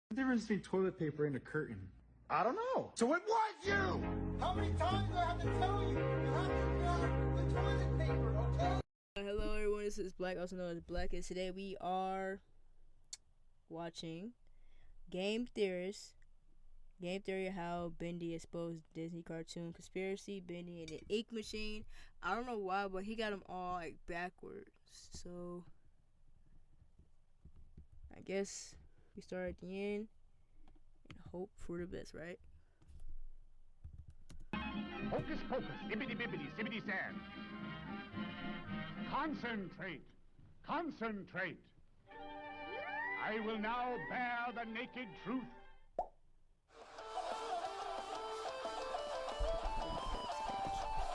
The difference between toilet paper and a curtain. I don't know. So it was you! How many times do I have to tell you? You have to grab the toilet paper, okay? Hello everyone, this is Black, also known as Black, and today we are watching Game Theorist. Game Theory, how Bendy exposed Disney cartoon conspiracy, Bendy and the Ink Machine. I don't know why, but he got them all like backwards. So I guess we start at the end and hope for the best, right? Hocus pocus, ibbity bibbity, sibbity sand. Concentrate, concentrate. I will now bear the naked truth.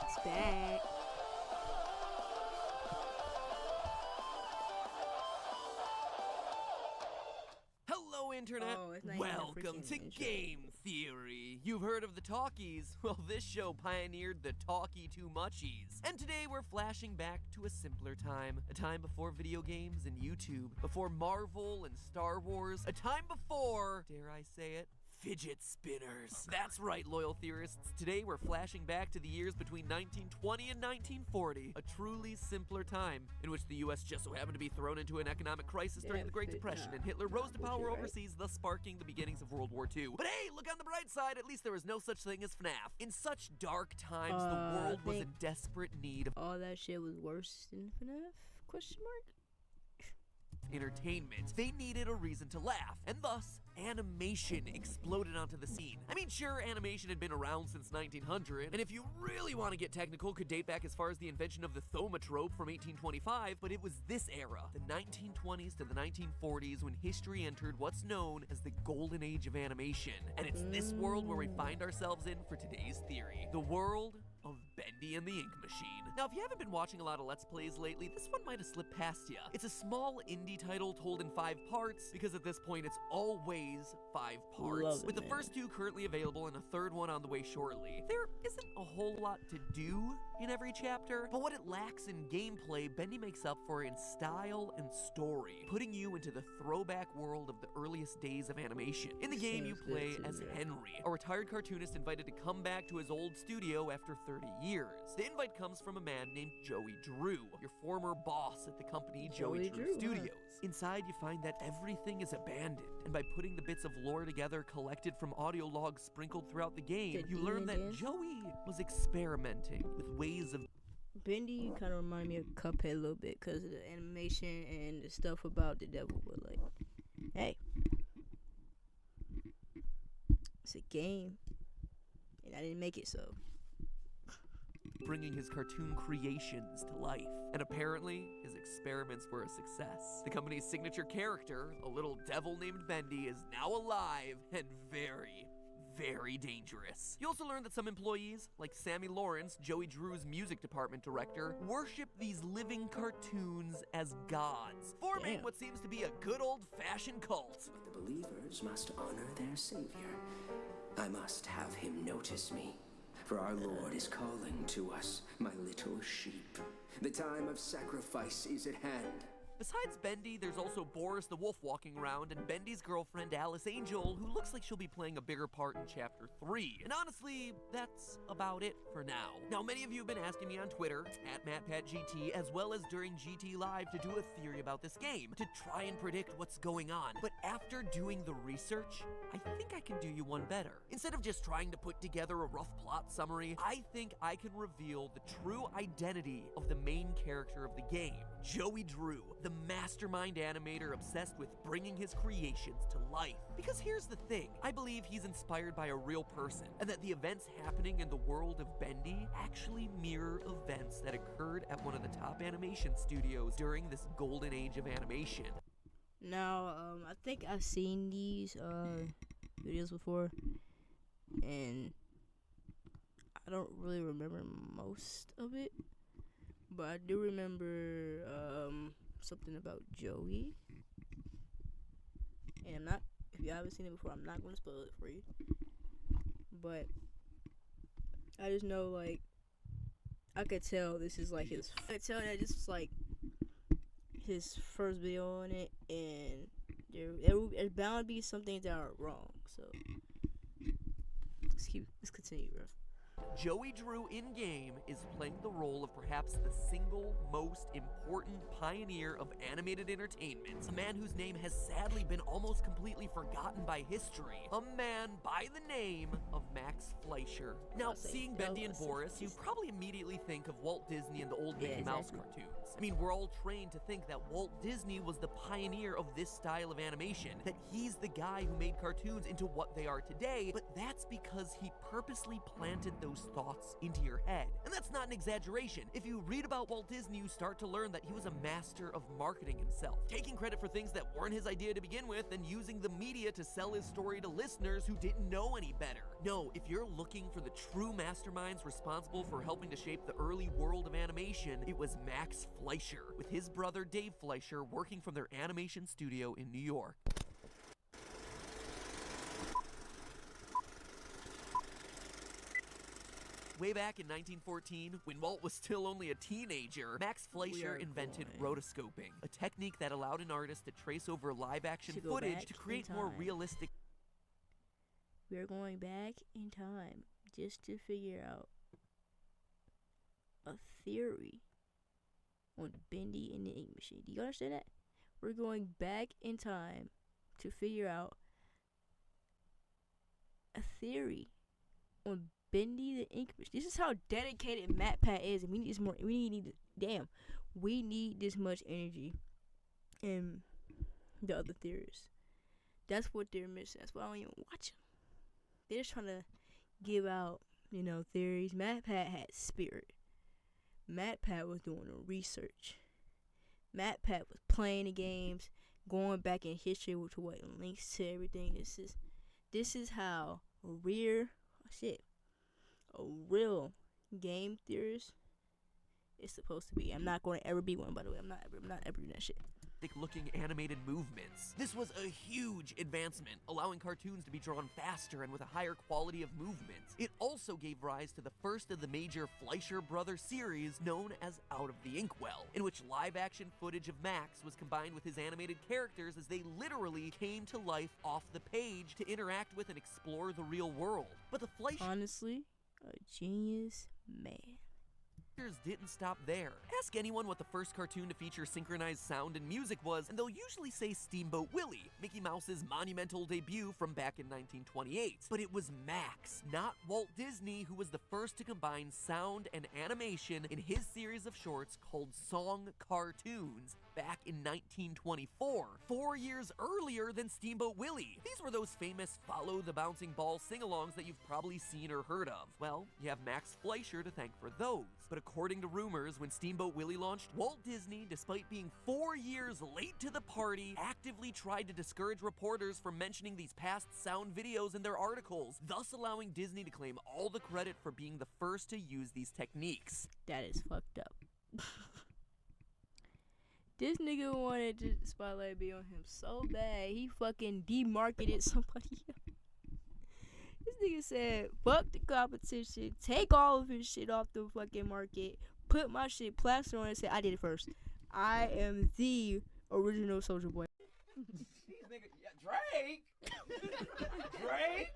It's back. Hello, Internet. Oh, it's not even a Welcome freaking to intro. Game Theory. You've heard of the talkies. Well, this show pioneered the talkie too muchies. And today we're flashing back to a simpler time. A time before video games and YouTube. Before Marvel and Star Wars. A time before, dare I say it, fidget spinners. That's right, loyal theorists. Today we're flashing back to the years between 1920 and 1940, a truly simpler time in which the U.S. just so happened to be thrown into an economic crisis during the Great Depression, and Hitler rose to power overseas, thus sparking the beginnings of World War II. But hey, look on the bright side, at least there was no such thing as FNAF. In such dark times, the world was in desperate need of All that shit was worse than FNAF? Question mark? entertainment. They needed a reason to laugh, and thus, animation exploded onto the scene. I mean, sure, animation had been around since 1900, and if you really want to get technical, could date back as far as the invention of the thaumatrope from 1825, but it was this era, the 1920s to the 1940s, when history entered what's known as the golden age of animation. And it's this world where we find ourselves in for today's theory. The world of Bendy and the Ink Machine. Now, if you haven't been watching a lot of Let's Plays lately, this one might have slipped past you. It's a small indie title told in 5 parts, because at this point it's always 5 parts. Love it, with the man. first 2 currently available and a 3rd one on the way shortly. There isn't a whole lot to do in every chapter, but what it lacks in gameplay, Bendy makes up for in style and story, putting you into the throwback world of the earliest days of animation. In the game, you play as Henry, a retired cartoonist invited to come back to his old studio after 30 years. The invite comes from a man named Joey Drew, your former boss at the company Joey Drew Studios. Inside, you find that everything is abandoned, and by putting the bits of lore together collected from audio logs sprinkled throughout the game, you learn that Joey was experimenting with ways of Bendy kind of remind me of Cuphead a little bit because of the animation and the stuff about the devil. But like, hey, it's a game, and I didn't make it, so. bringing his cartoon creations to life. And apparently, his experiments were a success. The company's signature character, a little devil named Bendy, is now alive and very, very dangerous. You also learn that some employees, like Sammy Lawrence, Joey Drew's music department director, worship these living cartoons as gods, forming what seems to be a good old-fashioned cult. The believers must honor their savior. I must have him notice me, for our Lord is calling to us, my little sheep. The time of sacrifice is at hand. Besides Bendy, there's also Boris the Wolf walking around, and Bendy's girlfriend Alice Angel, who looks like she'll be playing a bigger part in Chapter 3. And honestly, that's about it for now. Now, many of you have been asking me on Twitter, @MattPatGT, as well as during GT Live, to do a theory about this game, to try and predict what's going on. But after doing the research, I think I can do you one better. Instead of just trying to put together a rough plot summary, I think I can reveal the true identity of the main character of the game, Joey Drew, the mastermind animator obsessed with bringing his creations to life. Because here's the thing, I believe he's inspired by a real person, and that the events happening in the world of Bendy actually mirror events that occurred at one of the top animation studios during this golden age of animation. Now, I think I've seen these videos before, and I don't really remember most of it, but I do remember something about Joey. And I'm not, if you haven't seen it before, I'm not going to spoil it for you. But I just know, like, I could tell this is like I could tell that this was like his first video on it, and There's bound to be some things that are wrong. So let's continue, bro. Joey Drew in-game is playing the role of perhaps the single most important pioneer of animated entertainment, a man whose name has sadly been almost completely forgotten by history, a man by the name of Max Fleischer. Now, seeing Bendy and Boris, you probably immediately think of Walt Disney and the old Mickey Mouse cartoons. I mean, we're all trained to think that Walt Disney was the pioneer of this style of animation, that he's the guy who made cartoons into what they are today, but that's because he purposely planted those thoughts into your head. And that's not an exaggeration. If you read about Walt Disney, you start to learn that he was a master of marketing himself, taking credit for things that weren't his idea to begin with and using the media to sell his story to listeners who didn't know any better. No, if you're looking for the true masterminds responsible for helping to shape the early world of animation, it was Max Fleischer, with his brother Dave Fleischer working from their animation studio in New York. Way back in 1914, when Walt was still only a teenager, Max Fleischer invented rotoscoping, a technique that allowed an artist to trace over live-action footage to create more realistic... We're going back in time just to figure out a theory on Bendy and the ink machine. Do you understand that? We're going back in time to figure out a theory on Bendy the ink machine. This is how dedicated MatPat is, and we need this more. We need this much energy in the other theorists. That's what they're missing. That's why I don't even watch them. They're just trying to give out, theories. MatPat had spirit. MatPat was doing the research. MatPat was playing the games, going back in history with what links to everything. This is how a real game theorist is supposed to be. I'm not going to ever be one, by the way. I'm not ever doing that shit. Looking animated movements. This was a huge advancement, allowing cartoons to be drawn faster and with a higher quality of movements. It also gave rise to the first of the major Fleischer Brothers series known as Out of the Inkwell, in which live-action footage of Max was combined with his animated characters as they literally came to life off the page to interact with and explore the real world. But the Fleischer... Honestly, a genius man. Didn't stop there. Ask anyone what the first cartoon to feature synchronized sound and music was, and they'll usually say Steamboat Willie, Mickey Mouse's monumental debut from back in 1928. But it was Max, not Walt Disney, who was the first to combine sound and animation in his series of shorts called Song Cartoons back in 1924, 4 years earlier than Steamboat Willie. These were those famous Follow the Bouncing Ball sing-alongs that you've probably seen or heard of. Well, you have Max Fleischer to thank for those. But according to rumors, when Steamboat Willie launched, Walt Disney, despite being 4 years late to the party, actively tried to discourage reporters from mentioning these past sound videos in their articles, thus allowing Disney to claim all the credit for being the first to use these techniques. That is fucked up. This nigga wanted the spotlight be on him so bad, he fucking demarketed somebody else. This nigga said, fuck the competition, take all of his shit off the fucking market, put my shit plaster on it, and say, I did it first. I am the original Soulja Boy. These niggas, Drake?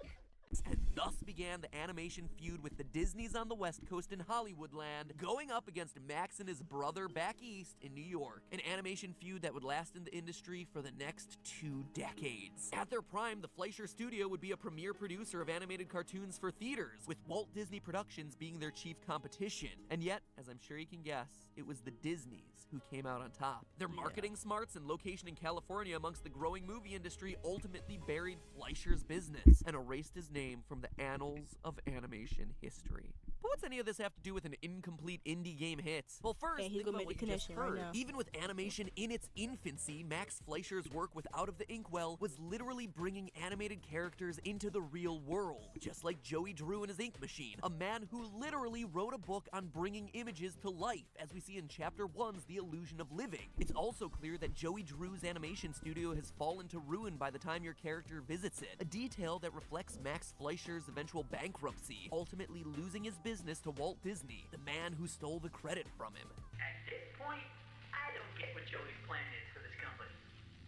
And thus began the animation feud with the Disneys on the West Coast in Hollywoodland, going up against Max and his brother back east in New York. An animation feud that would last in the industry for the next 2 decades. At their prime, the Fleischer Studio would be a premier producer of animated cartoons for theaters, with Walt Disney Productions being their chief competition. And yet, as I'm sure you can guess, it was the Disneys who came out on top. Their marketing smarts and location in California amongst the growing movie industry ultimately buried Fleischer's business and erased his name from the annals of animation history. But what's any of this have to do with an incomplete indie game hit? Well, first, think about what you just heard. Right, even with animation in its infancy, Max Fleischer's work with Out of the Inkwell was literally bringing animated characters into the real world, just like Joey Drew and his ink machine, a man who literally wrote a book on bringing images to life, as we see in Chapter 1's The Illusion of Living. It's also clear that Joey Drew's animation studio has fallen to ruin by the time your character visits it, a detail that reflects Max Fleischer's eventual bankruptcy, ultimately losing his business to Walt Disney, the man who stole the credit from him. At this point, I don't get what Joey's plan is for this company.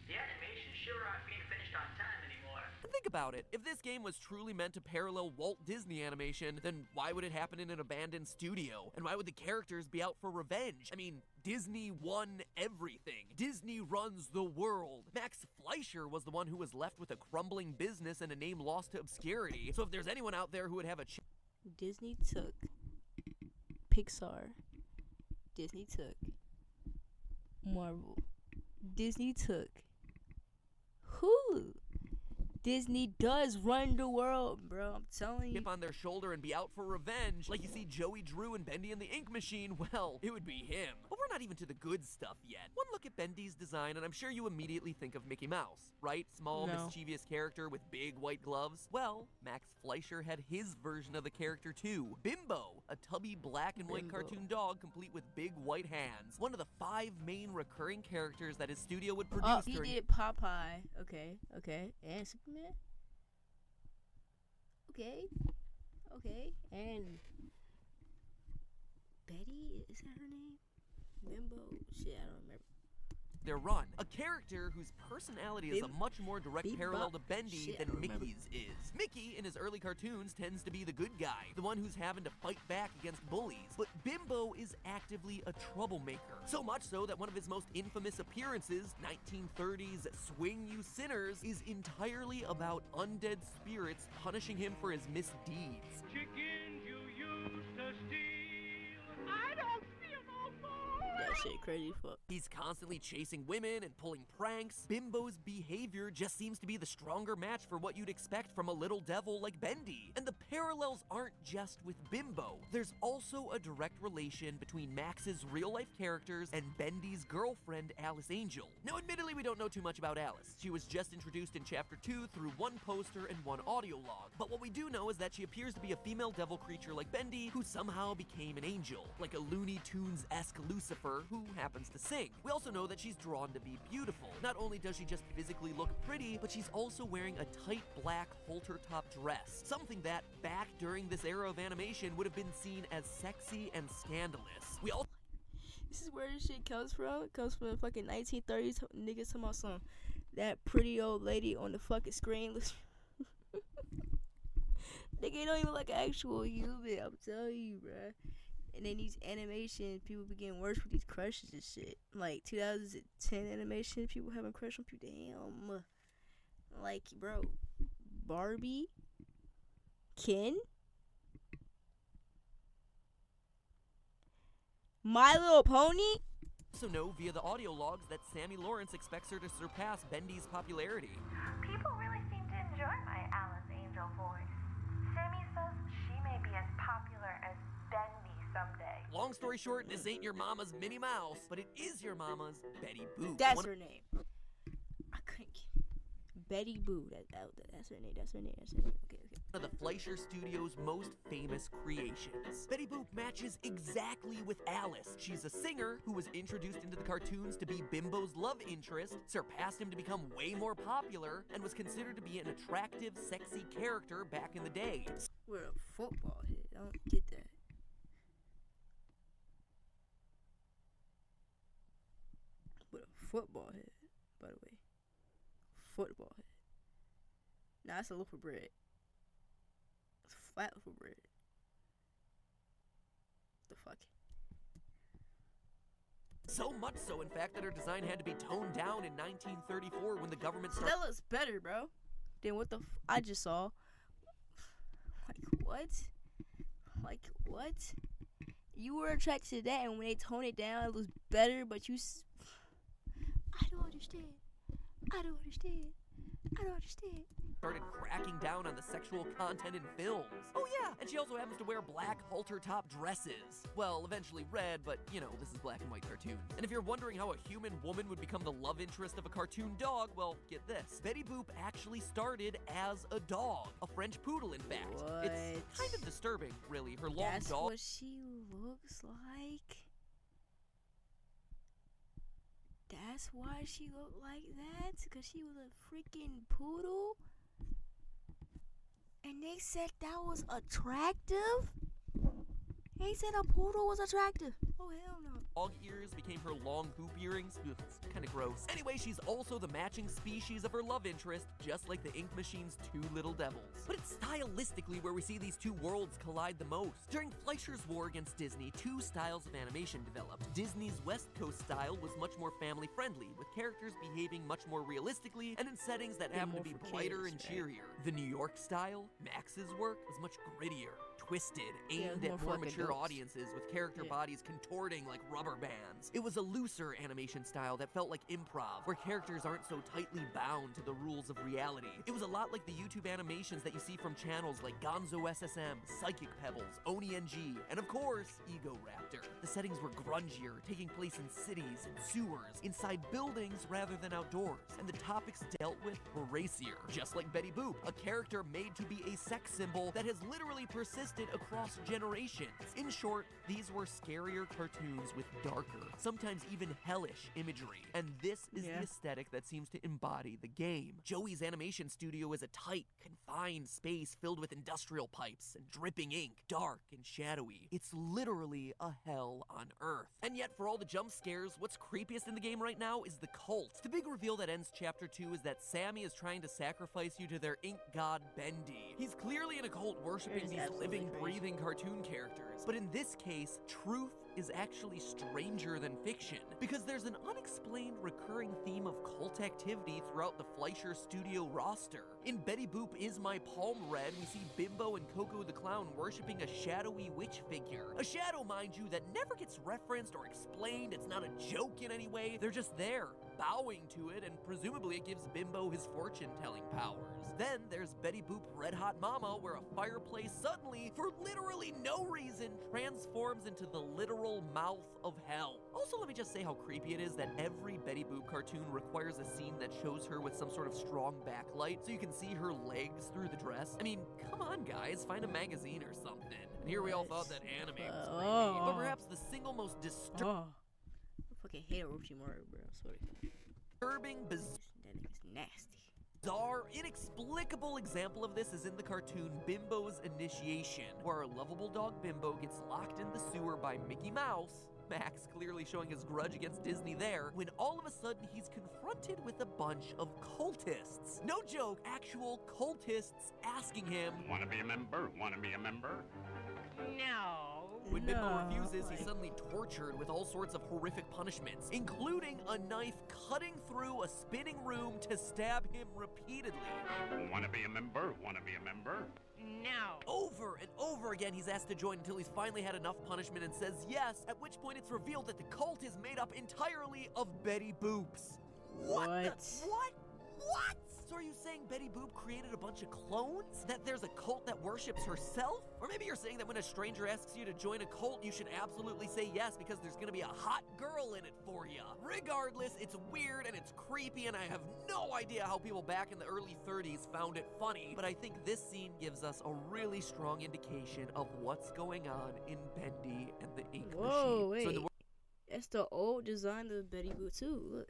The animation sure aren't being finished on time anymore. Think about it. If this game was truly meant to parallel Walt Disney animation, then why would it happen in an abandoned studio? And why would the characters be out for revenge? I mean, Disney won everything. Disney runs the world. Max Fleischer was the one who was left with a crumbling business and a name lost to obscurity. So if there's anyone out there who would have a Disney took Pixar. Disney took Marvel. Disney took Hulu. Disney does run the world, bro. I'm telling you. Chip on their shoulder and be out for revenge, like you see Joey Drew and Bendy and the Ink Machine, well, it would be him. But we're not even to the good stuff yet. One look at Bendy's design, and I'm sure you immediately think of Mickey Mouse, right? Small, mischievous character with big white gloves. Well, Max Fleischer had his version of the character too. Bimbo, a tubby black and white cartoon dog complete with big white hands. One of the 5 main recurring characters that his studio would produce. Oh, he did Popeye. Okay. And Superman. Okay. And Betty, is that her name? Bimbo? Shit, I don't remember. Their run. A character whose personality is a much more direct parallel to Bendy than Mickey's is. Mickey, in his early cartoons, tends to be the good guy, the one who's having to fight back against bullies. But Bimbo is actively a troublemaker. So much so that one of his most infamous appearances, 1930s Swing You Sinners, is entirely about undead spirits punishing him for his misdeeds. Chickens you used to steal. I don't steal no more. That shit crazy fuck. He's constantly chasing women and pulling pranks. Bimbo's behavior just seems to be the stronger match for what you'd expect from a little devil like Bendy. And the parallels aren't just with Bimbo. There's also a direct relation between Max's real-life characters and Bendy's girlfriend, Alice Angel. Now, admittedly, we don't know too much about Alice. She was just introduced in Chapter 2 through 1 poster and 1 audio log. But what we do know is that she appears to be a female devil creature like Bendy, who somehow became an angel, like a Looney Tunes-esque Lucifer who happens to sing. We also know that she's drawn to be beautiful. Not only does she just physically look pretty, but she's also wearing a tight black halter-top dress, something that, back during this era of animation, would have been seen as sexy and scandalous. This is where this shit comes from. It comes from the fucking 1930s. Niggas talking about some that pretty old lady on the fucking screen. Nigga don't even like an actual human. I'm telling you, bruh. And then these animation, people be getting worse with these crushes and shit. Like 2010 animation, people having crush on people. Damn. Like, bro, Barbie, Ken, My Little Pony. Also know via the audio logs that Sammy Lawrence expects her to surpass Bendy's popularity. People really seem to enjoy my Alice Angel voice. Sammy says she may be as popular as Bendy someday. Long story short, this ain't your mama's Minnie Mouse, but it is your mama's Betty Boop. That's her name. I couldn't get Betty Boo. That's her name. That's her name. Okay. One of the Fleischer Studios' most famous creations. Betty Boop matches exactly with Alice. She's a singer who was introduced into the cartoons to be Bimbo's love interest, surpassed him to become way more popular, and was considered to be an attractive, sexy character back in the day. We're a football hit. I don't get that. With a football head, by the way. Football head. Nah, that's a loaf of bread. It's a flat loaf of bread. The fuck? So much so, in fact, that her design had to be toned down in 1934 when the government started. That looks better, bro, than what the I just saw. Like, what? Like, what? You were attracted to that, and when they tone it down, it looks better, but you... I don't understand. Started cracking down on the sexual content in films. Oh yeah, and she also happens to wear black halter-top dresses. Well, eventually red, but you know, this is black and white cartoon. And if you're wondering how a human woman would become the love interest of a cartoon dog, well, get this. Betty Boop actually started as a dog. A French poodle, in fact. What? It's kind of disturbing, really. Her long That's dog. what she looks like? That's why she looked like that? Because she was a freaking poodle? And they said that was attractive? They said a poodle was attractive. Oh, hell no. Dog ears became her long hoop earrings. Ugh, it's kind of gross. Anyway, she's also the matching species of her love interest, just like the Ink Machine's two little devils. But it's stylistically where we see these two worlds collide the most. During Fleischer's war against Disney, two styles of animation developed. Disney's West Coast style was much more family-friendly, with characters behaving much more realistically and in settings that happen to be brighter and cheerier. The New York style, Max's work, was much grittier, twisted, aimed at more mature audiences with character bodies contorting like rubber bands. It was a looser animation style that felt like improv, where characters aren't so tightly bound to the rules of reality. It was a lot like the YouTube animations that you see from channels like Gonzo SSM, Psychic Pebbles, Oni NG, and of course, Ego Raptor. The settings were grungier, taking place in cities and sewers, inside buildings rather than outdoors, and the topics dealt with were racier, just like Betty Boop, a character made to be a sex symbol that has literally persisted across generations. In short, these were scarier cartoons with darker, sometimes even hellish imagery, and this is the aesthetic that seems to embody the game. Joey's animation studio is a tight, confined space filled with industrial pipes and dripping ink, dark and shadowy. It's literally a hell on Earth. And yet, for all the jump scares, what's creepiest in the game right now is the cult. The big reveal that ends Chapter 2 is that Sammy is trying to sacrifice you to their ink god Bendy. He's clearly in a cult worshipping these living, breathing cartoon characters. But in this case, truth is actually stranger than fiction, because there's an unexplained recurring theme of cult activity throughout the Fleischer studio roster. In Betty Boop Is My Palm Red, we see Bimbo and Coco the Clown worshipping a shadowy witch figure. A shadow, mind you, that never gets referenced or explained. It's not a joke in any way. They're just there, bowing to it, and presumably it gives Bimbo his fortune-telling powers. Then there's Betty Boop Red Hot Mama, where a fireplace suddenly, for literally no reason, transforms into the literal mouth of hell. Also, let me just say how creepy it is that every Betty Boop cartoon requires a scene that shows her with some sort of strong backlight so you can see her legs through the dress. I mean, come on guys, find a magazine or something. And here we all thought that anime was creepy, but perhaps the single most disturbing I fucking hate Orochimaru, bro. Sorry. That nigga's nasty. Bizarre, inexplicable example of this is in the cartoon Bimbo's Initiation, where our lovable dog Bimbo gets locked in the sewer by Mickey Mouse, Max clearly showing his grudge against Disney there, when all of a sudden he's confronted with a bunch of cultists. No joke, actual cultists asking him, "Wanna be a member? Wanna be a member?" No. When Bimbo refuses, he's suddenly tortured with all sorts of horrific punishments, including a knife cutting through a spinning room to stab him repeatedly. "Wanna be a member? Wanna be a member?" No. Over and over again, he's asked to join until he's finally had enough punishment and says yes, at which point it's revealed that the cult is made up entirely of Betty Boops. What? What? So are you saying Betty Boop created a bunch of clones? That there's a cult that worships herself? Or maybe you're saying that when a stranger asks you to join a cult, you should absolutely say yes because there's gonna be a hot girl in it for you. Regardless, it's weird and it's creepy, and I have no idea how people back in the early 30s found it funny, but I think this scene gives us a really strong indication of what's going on in Bendy and the Ink Machine. Wait. So That's the old design of Betty Boop too. Look.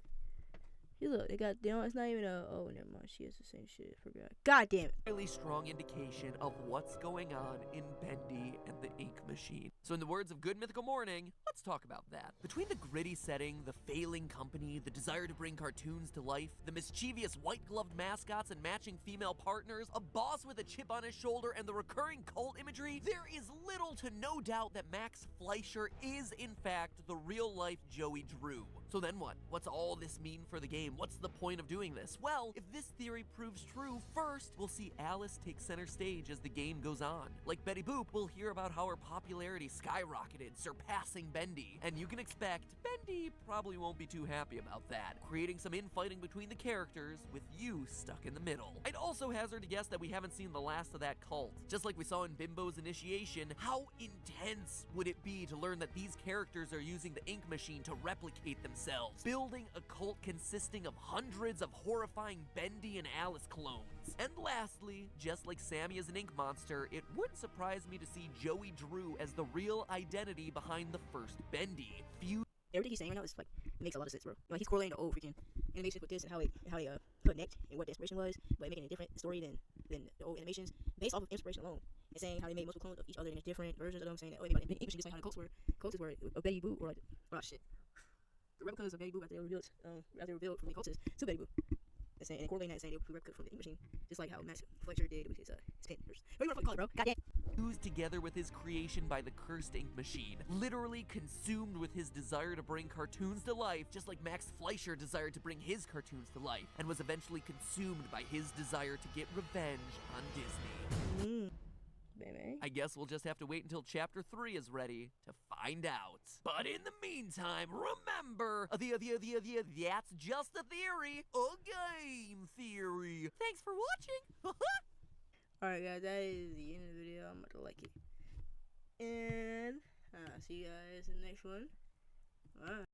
Look, it's not even oh, never mind, she has the same shit, I forgot. God damn it. Really strong indication of what's going on in Bendy and the Ink Machine. So in the words of Good Mythical Morning, let's talk about that. Between the gritty setting, the failing company, the desire to bring cartoons to life, the mischievous white-gloved mascots and matching female partners, a boss with a chip on his shoulder, and the recurring cult imagery, there is little to no doubt that Max Fleischer is, in fact, the real-life Joey Drew. So then what? What's all this mean for the game? What's the point of doing this? Well, if this theory proves true, first, we'll see Alice take center stage as the game goes on. Like Betty Boop, we'll hear about how her popularity skyrocketed, surpassing Bendy. And you can expect Bendy probably won't be too happy about that, creating some infighting between the characters with you stuck in the middle. I'd also hazard to guess that we haven't seen the last of that cult. Just like we saw in Bimbo's Initiation, how intense would it be to learn that these characters are using the Ink Machine to replicate themselves, building a cult consisting of hundreds of horrifying Bendy and Alice clones. And lastly, just like Sammy is an ink monster, it wouldn't surprise me to see Joey Drew as the real identity behind the first Bendy. Everything he's saying right now is like, it makes a lot of sense, bro. You know, he's correlating the old freaking animations with this and how they connect and what the inspiration was, but making a different story than the old animations based off of inspiration alone. and saying how they made multiple clones of each other and there's different versions of them, saying that, oh, they got an image just like how the cultists were a Betty Boop, or like, oh shit, the replicas of Betty Boop after they were revealed from the cultists to Betty Boop. And saying, and correlating that, saying they were replicas from the ink machine, just like how Max Fleischer did with his painters. What do you want to call it, bro? Goddamn. Fused together with his creation by the cursed ink machine, literally consumed with his desire to bring cartoons to life, just like Max Fleischer desired to bring his cartoons to life, and was eventually consumed by his desire to get revenge on Disney. Baby. I guess we'll just have to wait until Chapter 3 is ready to find out. But in the meantime, remember, that's just a theory, a game theory. Thanks for watching. Alright guys, that is the end of the video. I'm about to like it. And see you guys in the next one. Alright.